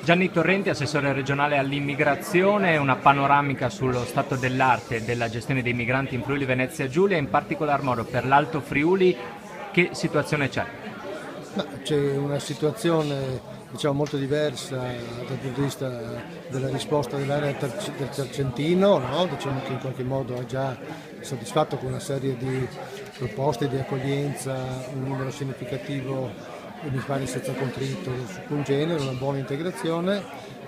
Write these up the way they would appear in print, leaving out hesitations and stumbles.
Gianni Torrenti, assessore regionale all'immigrazione, una panoramica sullo stato dell'arte della gestione dei migranti in Friuli Venezia Giulia, in particolar modo per l'Alto Friuli. Che situazione c'è? C'è una situazione molto diversa dal punto di vista della risposta dell'area del Tercentino, no? Diciamo che in qualche modo ha già soddisfatto con una serie di proposte di accoglienza un numero significativo, mi pare senza contrito su un genere, una buona integrazione.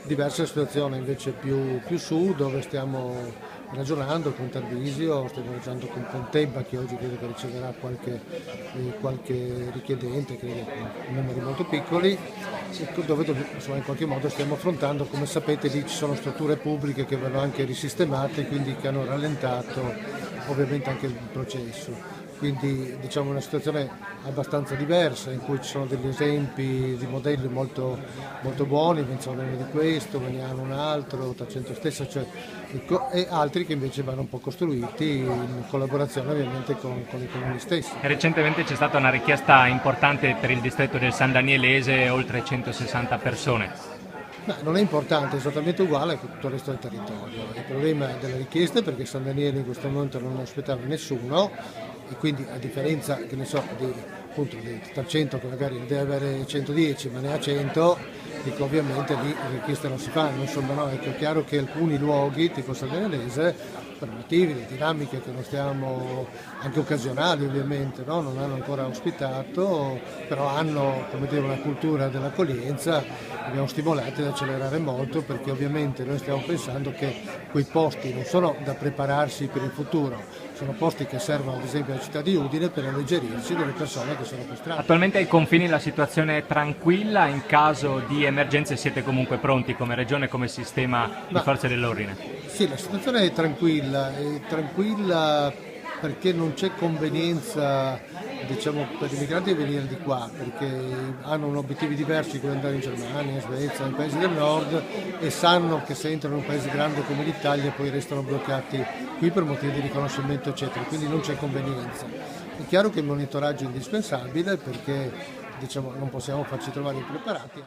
Diversa situazione invece più su, dove stiamo ragionando con Tarvisio, stiamo ragionando con Pontebba, che oggi credo che riceverà qualche richiedente, credo numeri molto piccoli, dove in qualche modo stiamo affrontando. Come sapete, lì ci sono strutture pubbliche che vanno anche risistemate, quindi che hanno rallentato ovviamente anche il processo. Quindi diciamo una situazione abbastanza diversa, in cui ci sono degli esempi di modelli molto buoni, Venzone di questo, Veniano un altro, Tacento stessa, e altri che invece vanno un po' costruiti in collaborazione ovviamente con i comuni stessi. Recentemente c'è stata una richiesta importante per il distretto del San Danielese, oltre 160 persone. Non è importante, è esattamente uguale a tutto il resto del territorio. Il problema della richiesta è perché San Daniele in questo momento non ospitava nessuno, e quindi a differenza di 300 che magari deve avere 110 ma ne ha 100, dico, ovviamente lì richieste non si fanno. Insomma, no, è chiaro che alcuni luoghi tipo San Danielese, per motivi di dinamiche che non stiamo, anche occasionali ovviamente, no? Non hanno ancora ospitato, però hanno, come dire, una cultura dell'accoglienza. Abbiamo stimolati ad accelerare molto, perché ovviamente noi stiamo pensando che quei posti non sono da prepararsi per il futuro, sono posti che servono ad esempio alla città di Udine per alleggerirsi delle persone che sono per strada. Attualmente ai confini la situazione è tranquilla, in caso di emergenze siete comunque pronti come regione e come sistema di forze dell'ordine? Sì, la situazione è tranquilla perché non c'è convenienza, diciamo, per i migranti di venire di qua, perché hanno obiettivi diversi, come andare in Germania, in Svezia, nei paesi del nord, e sanno che se entrano in un paese grande come l'Italia poi restano bloccati qui per motivi di riconoscimento eccetera, quindi non c'è convenienza. È chiaro che il monitoraggio è indispensabile, perché non possiamo farci trovare impreparati.